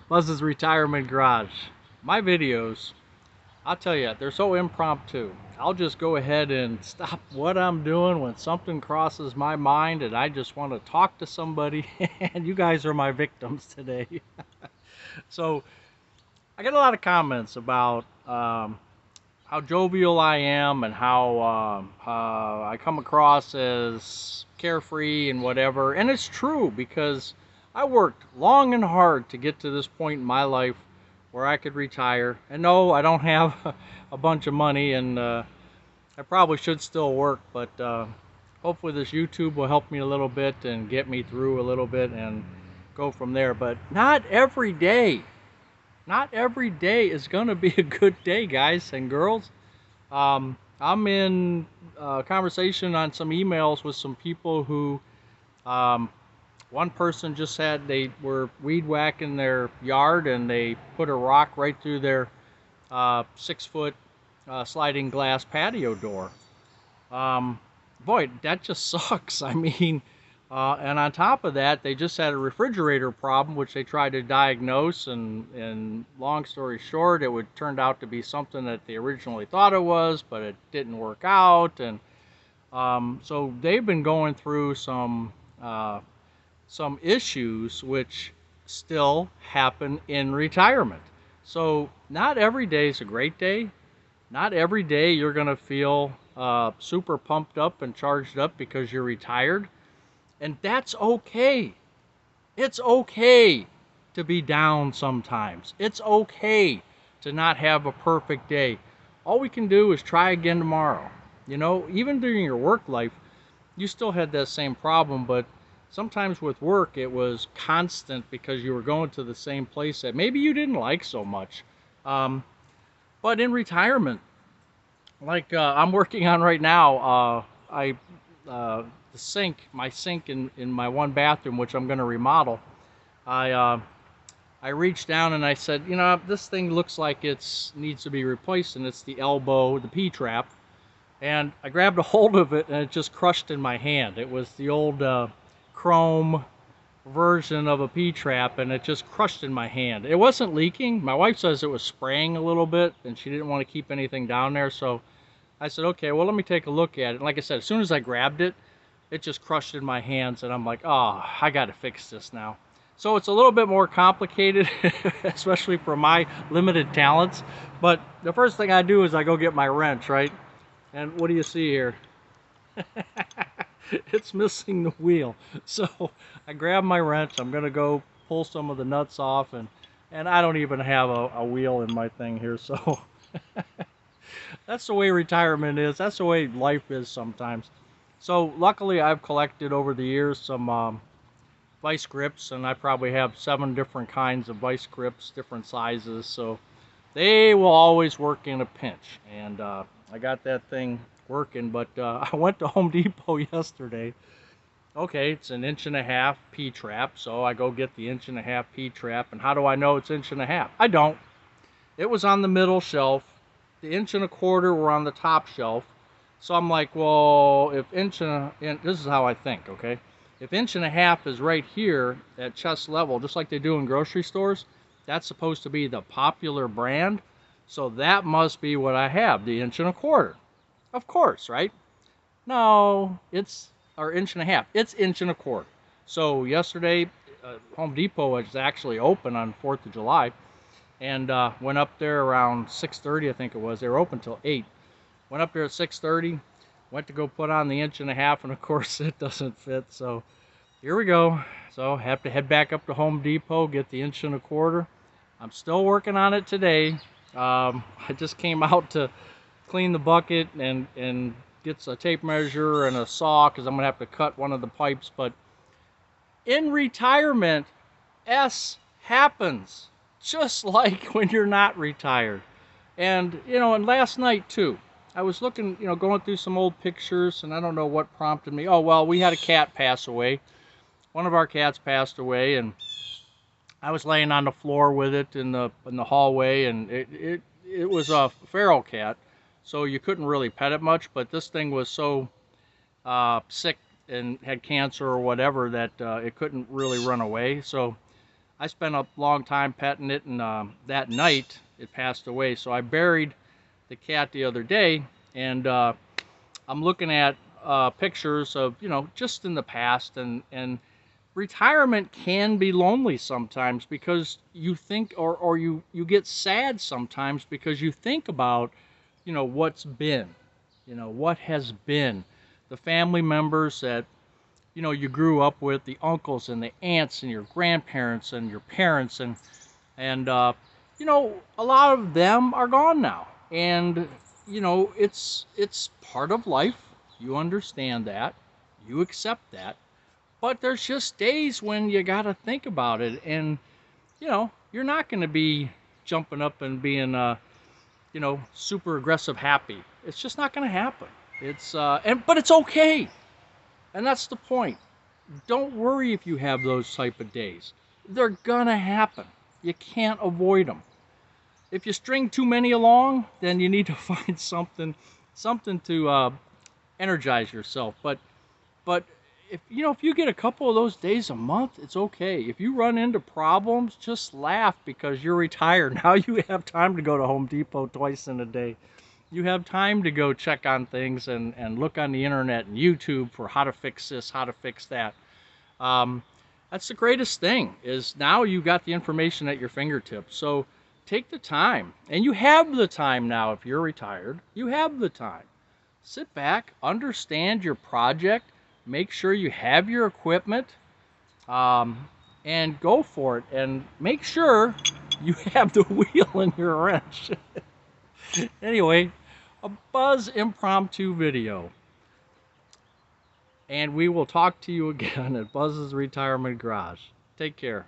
Buzz's Retirement Garage. My videos, I'll tell you, they're so impromptu. I'll just go ahead and stop what I'm doing when something crosses my mind and I just want to talk to somebody, and you guys are my victims today. So I get a lot of comments about how jovial I am and how I come across as carefree and whatever. And it's true, because I worked long and hard to get to this point in my life where I could retire. And no, I don't have a bunch of money, and I probably should still work, but hopefully this YouTube will help me a little bit and get me through a little bit and go from there. But not every day. Not every day is going to be a good day, guys and girls. I'm in conversation on some emails with some people who, um, one person just said they were weed whacking their yard and they put a rock right through their 6-foot sliding glass patio door. Um, Boy, that just sucks. I mean, and on top of that, they just had a refrigerator problem, which they tried to diagnose. And long story short, it would turned out to be something that they originally thought it was, but it didn't work out. And so they've been going through some issues which still happen in retirement. So not every day is a great day. Not every day you're going to feel super pumped up and charged up because you're retired. And that's okay. It's okay to be down sometimes. It's okay to not have a perfect day. All we can do is try again tomorrow. You know, even during your work life, you still had that same problem, but sometimes with work it was constant because you were going to the same place that maybe you didn't like so much. Um, but in retirement, like I'm working on right now, the sink, my sink in my one bathroom, which I'm going to remodel. I uh, I reached down and I said, you know, this thing looks like it's needs to be replaced, and it's the elbow, the P trap. And I grabbed a hold of it and it just crushed in my hand. It was the old chrome version of a P trap, and it just crushed in my hand. It wasn't leaking. My wife says it was spraying a little bit and she didn't want to keep anything down there, so I said, okay, well, let me take a look at it. And like I said, as soon as I grabbed it, it just crushed in my hands, and I'm like, oh, I got to fix this now. So it's a little bit more complicated, especially for my limited talents. But the first thing I do is I go get my wrench, right? And what do you see here? It's missing the wheel. So I grab my wrench. I'm going to go pull some of the nuts off, and I don't even have a wheel in my thing here. So that's the way retirement is. That's the way life is sometimes. So luckily I've collected over the years some vice grips, and I probably have 7 different kinds of vice grips, different sizes. So they will always work in a pinch. And I got that thing working, but I went to Home Depot yesterday. Okay, it's an 1.5 inch P-trap, so I go get the 1.5 inch P-trap. And how do I know it's 1.5 inch? I don't. It was on the middle shelf. The 1.25 inch were on the top shelf. So I'm like, well, if this is how I think, okay? If 1.5 inch is right here at chest level, just like they do in grocery stores, that's supposed to be the popular brand. So that must be what I have, the 1.25 inch. Of course, right? No, it's our 1.5 inch. It's 1.25 inch. So yesterday, Home Depot was actually open on 4th of July, and went up there around 6:30, I think it was. They were open till 8. Went up there at 6:30, went to go put on the 1.5 inch, and of course it doesn't fit. So here we go. So have to head back up to Home Depot, get the 1.25 inch. I'm still working on it today. I just came out to clean the bucket and get a tape measure and a saw, because I'm gonna have to cut one of the pipes. But in retirement, S happens, just like when you're not retired. And you know, and last night too, I was looking, you know, going through some old pictures, and I don't know what prompted me. Oh, well, we had a cat pass away. One of our cats passed away, and I was laying on the floor with it in the hallway, and it was a feral cat, so you couldn't really pet it much. But this thing was so sick and had cancer or whatever that it couldn't really run away. So I spent a long time petting it, and that night it passed away. So I buried the cat the other day, and I'm looking at pictures of, just in the past, and retirement can be lonely sometimes because you think, or you get sad sometimes because you think about, what's been, what has been, the family members that, you grew up with, the uncles and the aunts and your grandparents and your parents, and a lot of them are gone now, and it's part of life. You understand that, you accept that, but there's just days when you got to think about it, and you're not going to be jumping up and being super aggressive happy. It's just not going to happen. But it's okay, and that's the point. Don't worry if you have those type of days. They're gonna happen. You can't avoid them. If you string too many along, then you need to find something to energize yourself. But if you get a couple of those days a month, it's okay. If you run into problems, just laugh because you're retired. Now you have time to go to Home Depot twice in a day. You have time to go check on things and look on the internet and YouTube for how to fix this, how to fix that. Um, that's the greatest thing, is now you got the information at your fingertips. So take the time, and you have the time now. If you're retired, you have the time. Sit back, understand your project, make sure you have your equipment, and go for it. And make sure you have the wheel in your wrench. Anyway, a Buzz impromptu video. And we will talk to you again at Buzz's Retirement Garage. Take care.